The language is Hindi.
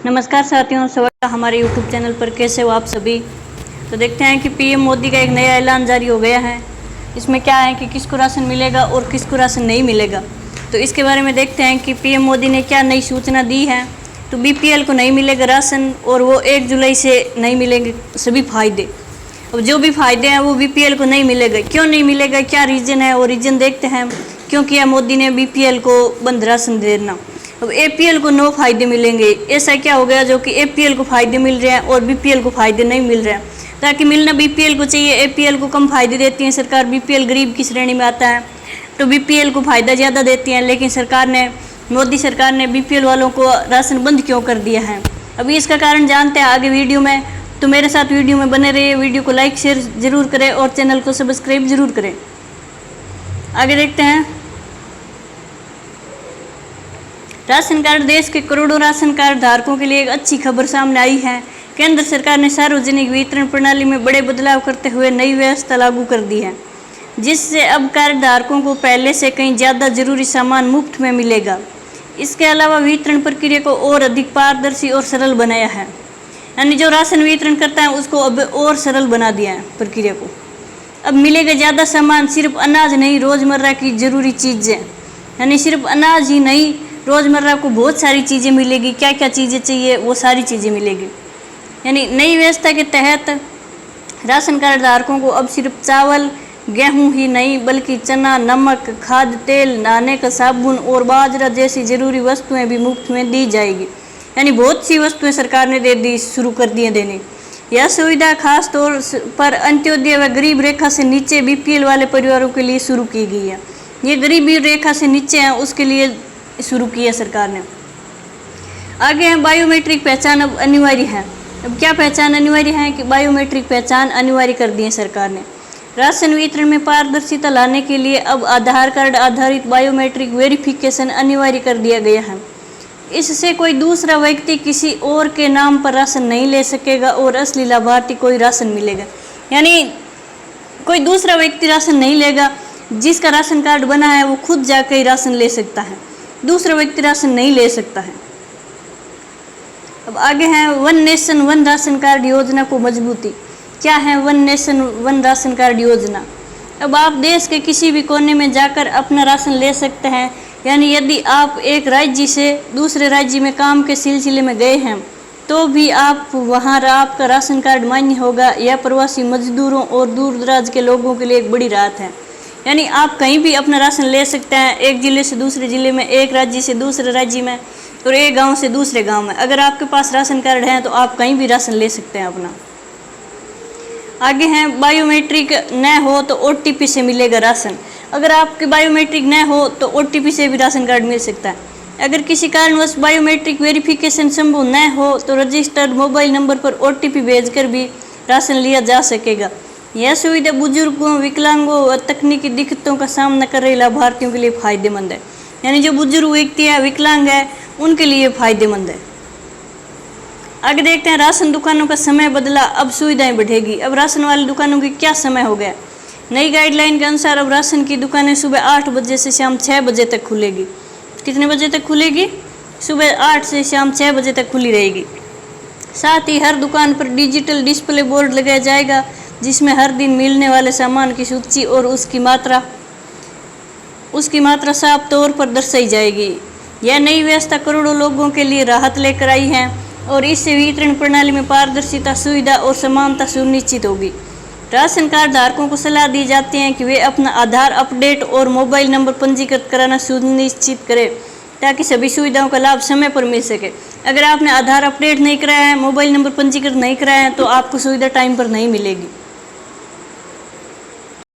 नमस्कार साथियों, स्वागत है हमारे यूट्यूब चैनल पर। कैसे हो आप सभी। तो देखते हैं कि पीएम मोदी का एक नया ऐलान जारी हो गया है। इसमें क्या है कि किसको राशन मिलेगा और किसको राशन नहीं मिलेगा। तो इसके बारे में देखते हैं कि पीएम मोदी ने क्या नई सूचना दी है। तो बीपीएल को नहीं मिलेगा राशन और वो 1 जुलाई से नहीं मिलेंगे सभी फायदे। अब जो भी फायदे हैं वो बीपीएल को नहीं मिलेगा। क्यों नहीं मिलेगा, क्या रीज़न है, और रीज़न देखते हैं क्यों किया मोदी ने बीपीएल को बंद राशन देना। अब एपीएल को 9 फायदे मिलेंगे। ऐसा क्या हो गया जो कि एपीएल को फायदे मिल रहे हैं और बीपीएल को फायदे नहीं मिल रहे हैं। ताकि मिलना बीपीएल को चाहिए, एपीएल को कम फायदे देती है सरकार। बीपीएल गरीब की श्रेणी में आता है तो बीपीएल को फायदा ज़्यादा देती है। लेकिन सरकार ने, मोदी सरकार ने बीपीएल वालों को राशन बंद क्यों कर दिया है। अभी इसका कारण जानते हैं आगे वीडियो में। तो मेरे साथ वीडियो में बने रहिए। वीडियो को लाइक शेयर जरूर करें और चैनल को सब्सक्राइब जरूर करें। आगे देखते हैं। राशन कार्ड, देश के करोड़ों राशन कार्ड धारकों के लिए एक अच्छी खबर सामने आई है। केंद्र सरकार ने सार्वजनिक वितरण प्रणाली में बड़े बदलाव करते हुए नई व्यवस्था लागू कर दी है, जिससे अब कार्ड धारकों को पहले से कहीं ज़्यादा जरूरी सामान मुफ्त में मिलेगा। इसके अलावा वितरण प्रक्रिया को और अधिक पारदर्शी और सरल बनाया है। यानी जो राशन वितरण करता है उसको अब और सरल बना दिया है प्रक्रिया को। अब मिलेगा ज़्यादा सामान, सिर्फ अनाज नहीं, रोज़मर्रा की ज़रूरी चीज़ें। यानी सिर्फ अनाज ही नहीं, रोज़मर्रा को बहुत सारी चीज़ें मिलेगी। क्या क्या चीज़ें चाहिए वो सारी चीज़ें मिलेगी। यानी नई व्यवस्था के तहत राशन कार्ड धारकों को अब सिर्फ चावल गेहूं ही नहीं बल्कि चना, नमक, खाद्य तेल, नहाने का साबुन और बाजरा जैसी ज़रूरी वस्तुएं भी मुफ्त में दी जाएगी। यानी बहुत सी वस्तुएं सरकार ने दे दी, शुरू कर दी है देने। यह सुविधा खास तौर पर अंत्योदय व गरीब रेखा से नीचे बीपीएल वाले परिवारों के लिए शुरू की गई है। ये गरीबी रेखा से नीचे हैं उसके लिए शुरू किया सरकार ने। आगे है बायोमेट्रिक पहचान अब अनिवार्य है। अब क्या पहचान अनिवार्य है कि बायोमेट्रिक पहचान अनिवार्य कर दी है सरकार ने। राशन वितरण में पारदर्शिता लाने के लिए अब आधार कार्ड आधारित बायोमेट्रिक वेरिफिकेशन अनिवार्य कर दिया गया है। इससे कोई दूसरा व्यक्ति किसी और के नाम पर राशन नहीं ले सकेगा और असली लाभार्थी को ही राशन मिलेगा। यानी कोई दूसरा व्यक्ति राशन नहीं लेगा। जिसका राशन कार्ड बना है वो खुद जाकर ही राशन ले सकता है, दूसरा व्यक्ति राशन नहीं ले सकता है। अब आगे है one nation one ration card योजना को मजबूती। क्या है one nation one ration card योजना। अब आप देश के किसी भी कोने में जाकर अपना राशन ले सकते हैं। यानी यदि आप एक राज्य से दूसरे राज्य में काम के सिलसिले में गए हैं तो भी आप वहाँ आपका राशन कार्ड मान्य होगा। यह प्रवासी मजदूरों और दूर दराज के लोगों के लिए एक बड़ी राहत है। यानी आप कहीं भी अपना राशन ले सकते हैं, एक ज़िले से दूसरे ज़िले में, एक राज्य से दूसरे राज्य में और एक गांव से दूसरे गांव में। अगर आपके पास राशन कार्ड है तो आप कहीं भी राशन ले सकते हैं अपना। आगे हैं बायोमेट्रिक न हो तो ओटीपी से मिलेगा राशन। अगर आपके बायोमेट्रिक न हो तो ओटीपी से भी राशन कार्ड मिल सकता है। अगर किसी कारणवश बायोमेट्रिक वेरिफिकेशन संभव न हो तो रजिस्टर्ड मोबाइल नंबर पर ओटीपी भेजकर भी राशन लिया जा सकेगा। यह सुविधा बुजुर्गों, विकलांगों व तकनीकी दिक्कतों का सामना कर रहे लाभार्थियों के लिए फायदेमंद है। यानी जो बुजुर्ग व्यक्ति है, विकलांग है, उनके लिए फायदेमंद है। आगे देखते हैं राशन दुकानों का समय बदला, अब सुविधाएं बढ़ेगी। अब राशन वाली दुकानों की क्या समय हो गया। नई गाइडलाइन के अनुसार अब राशन की दुकानें सुबह 8 बजे से शाम 6 बजे तक खुलेगी। कितने बजे तक खुलेगी? सुबह 8 से शाम 6 बजे तक खुली रहेगी। साथ ही हर दुकान पर डिजिटल डिस्प्ले बोर्ड लगाया जाएगा जिसमें हर दिन मिलने वाले सामान की सूची और उसकी मात्रा साफ तौर पर दर्शाई जाएगी। यह नई व्यवस्था करोड़ों लोगों के लिए राहत लेकर आई है और इससे वितरण प्रणाली में पारदर्शिता, सुविधा और समानता सुनिश्चित होगी। राशन कार्ड धारकों को सलाह दी जाती है कि वे अपना आधार अपडेट और मोबाइल नंबर पंजीकृत कराना सुनिश्चित करें ताकि सभी सुविधाओं का लाभ समय पर मिल सके। अगर आपने आधार अपडेट नहीं कराया है, मोबाइल नंबर पंजीकृत नहीं कराया है तो आपको सुविधा टाइम पर नहीं मिलेगी।